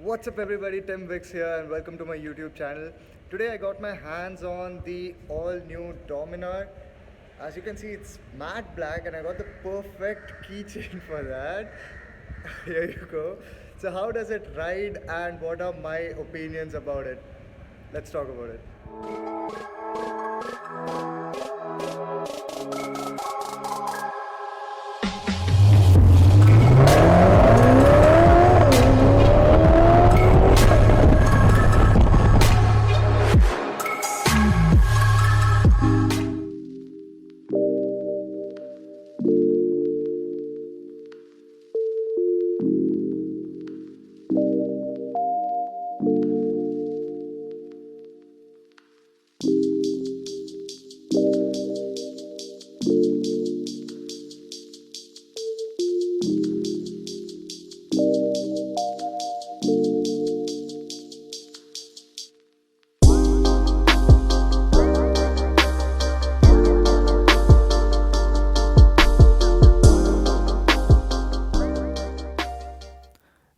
What's up everybody, Tim Vix here and welcome to my YouTube channel. Today I got my hands on the all new Dominar. As you can see, it's matte black and I got the perfect keychain for that. Here you go. So how does it ride and what are my opinions about it? Let's talk about it.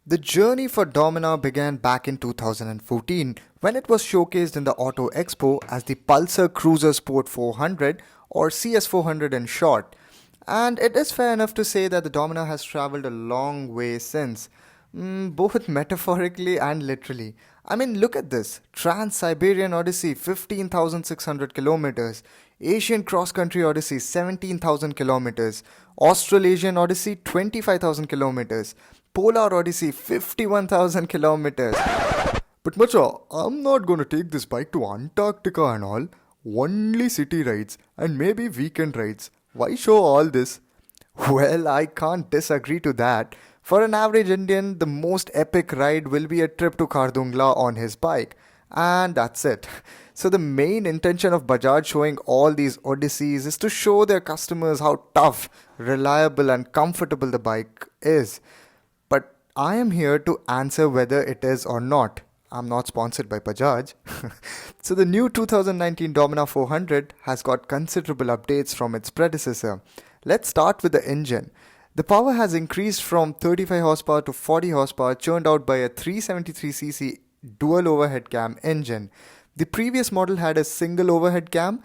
The journey for Dominar began back in 2014 when it was showcased in the Auto Expo as the Pulsar Cruiser Sport 400 or CS400 in short. And it is fair enough to say that the Dominar has traveled a long way since, both metaphorically and literally. I mean, look at this Trans-Siberian Odyssey 15,600 kilometers, Asian Cross Country Odyssey 17,000 kilometers, Australasian Odyssey 25,000 kilometers, Polar Odyssey 51,000 kilometers. But Macha, I'm not gonna take this bike to Antarctica and all. Only city rides and maybe weekend rides. Why show all this? Well, I can't disagree to that. For an average Indian, the most epic ride will be a trip to Kardungla on his bike. And that's it. So, the main intention of Bajaj showing all these Odysseys is to show their customers how tough, reliable, and comfortable the bike is. But I am here to answer whether it is or not. I'm not sponsored by Bajaj. So the new 2019 Dominar 400 has got considerable updates from its predecessor. Let's start with the engine. The power has increased from 35 horsepower to 40 horsepower, churned out by a 373cc dual overhead cam engine. The previous model had a single overhead cam.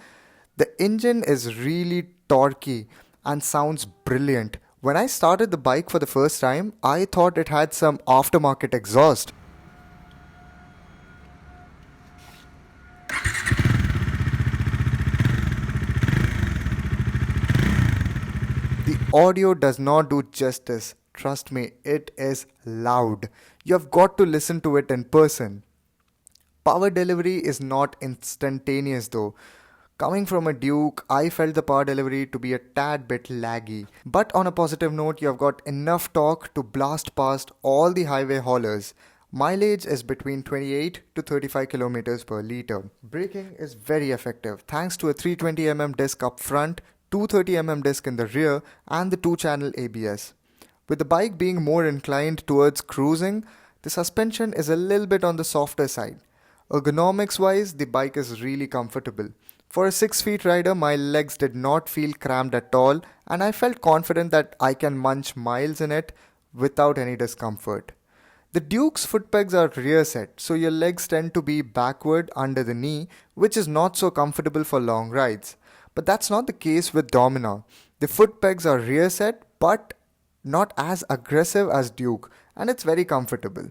The engine is really torquey and sounds brilliant. When I started the bike for the first time, I thought it had some aftermarket exhaust. The audio does not do justice. Trust me, it is loud. You have got to listen to it in person. Power delivery is not instantaneous though. Coming from a Duke, I felt the power delivery to be a tad bit laggy. But on a positive note, you have got enough torque to blast past all the highway haulers. Mileage is between 28 to 35 kilometers per liter. Braking is very effective thanks to a 320mm disc up front, 230mm disc in the rear, and the 2-channel ABS. With the bike being more inclined towards cruising, the suspension is a little bit on the softer side. Ergonomics wise, the bike is really comfortable. For a 6 feet rider, my legs did not feel cramped at all, and I felt confident that I can munch miles in it without any discomfort. The Duke's foot pegs are rear set, so your legs tend to be backward under the knee, which is not so comfortable for long rides. But that's not the case with Dominar. The foot pegs are rear set, but not as aggressive as Duke, and it's very comfortable.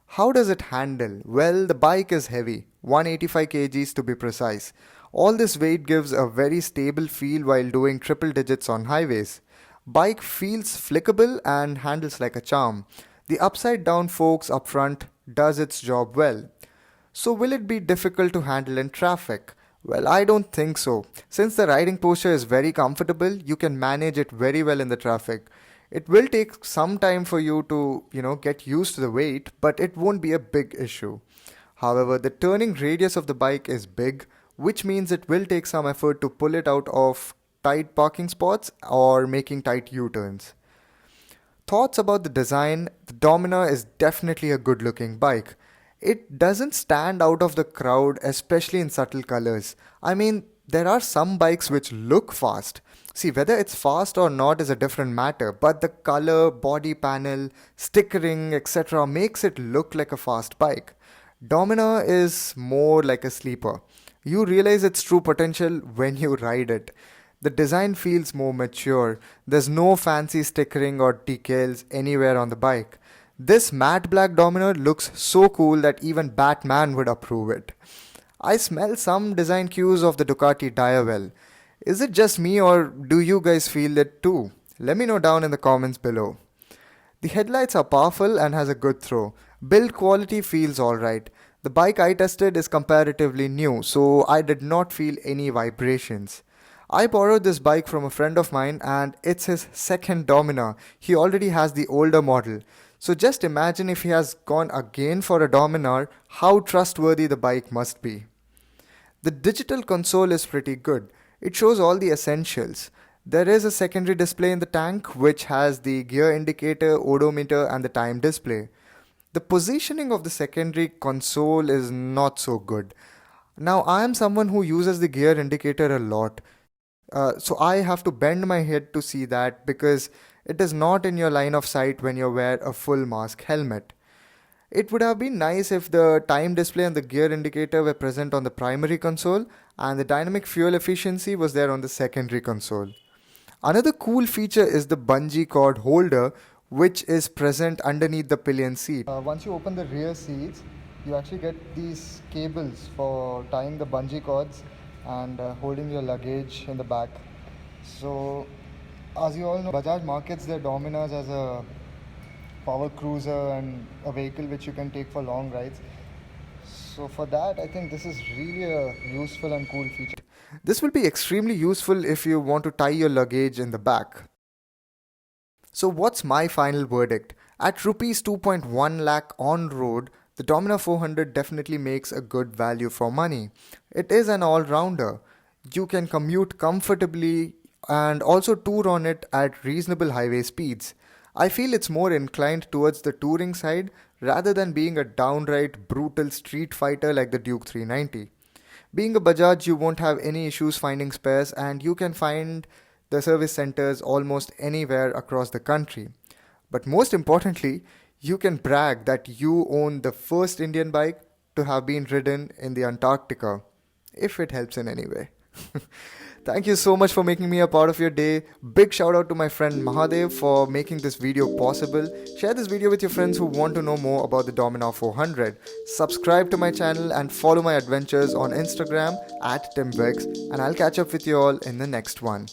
How does it handle? Well, the bike is heavy, 185 kgs to be precise. All this weight gives a very stable feel while doing triple digits on highways. Bike feels flickable and handles like a charm. The upside down forks up front does its job well. So will it be difficult to handle in traffic? Well, I don't think so. Since the riding posture is very comfortable, you can manage it very well in the traffic. It will take some time for you to, get used to the weight, but it won't be a big issue. However, the turning radius of the bike is big, which means it will take some effort to pull it out of tight parking spots or making tight U-turns. Thoughts about the design? The Dominar is definitely a good looking bike. It doesn't stand out of the crowd, especially in subtle colors. I mean, there are some bikes which look fast, See, whether it's fast or not is a different matter, but the color, body panel, stickering, etc. makes it look like a fast bike. Dominar is more like a sleeper. You realize its true potential when you ride it. The design feels more mature. There's no fancy stickering or decals anywhere on the bike. This matte black Dominar looks so cool that even Batman would approve it. I smell some design cues of the Ducati Diavel. Is it just me or do you guys feel it too? Let me know down in the comments below. The headlights are powerful and has a good throw. Build quality feels alright. The bike I tested is comparatively new, so I did not feel any vibrations. I borrowed this bike from a friend of mine and it's his second Dominar. He already has the older model. So just imagine if he has gone again for a Dominar, how trustworthy the bike must be. The digital console is pretty good. It shows all the essentials. There is a secondary display in the tank which has the gear indicator, odometer, and the time display. The positioning of the secondary console is not so good. Now, I am someone who uses the gear indicator a lot, so I have to bend my head to see that because it is not in your line of sight when you wear a full mask helmet. It would have been nice if the time display and the gear indicator were present on the primary console and the dynamic fuel efficiency was there on the secondary console. Another cool feature is the bungee cord holder which is present underneath the pillion seat. Once you open the rear seats, you actually get these cables for tying the bungee cords and holding your luggage in the back. So, as you all know, Bajaj markets their Dominars as a power cruiser and a vehicle which you can take for long rides. So for that, I think this is really a useful and cool feature. This will be extremely useful if you want to tie your luggage in the back. So what's my final verdict? At rupees 2.1 lakh on road, the Dominar 400 definitely makes a good value for money. It is an all-rounder. You can commute comfortably and also tour on it at reasonable highway speeds. I feel it's more inclined towards the touring side rather than being a downright brutal street fighter like the Duke 390. Being a Bajaj, you won't have any issues finding spares and you can find the service centers almost anywhere across the country. But most importantly, you can brag that you own the first Indian bike to have been ridden in the Antarctica, if it helps in any way. Thank you so much for making me a part of your day. Big shout out to my friend Mahadev for making this video possible. Share this video with your friends who want to know more about the Dominar 400. Subscribe to my channel and follow my adventures on Instagram at TimVex, and I'll catch up with you all in the next one.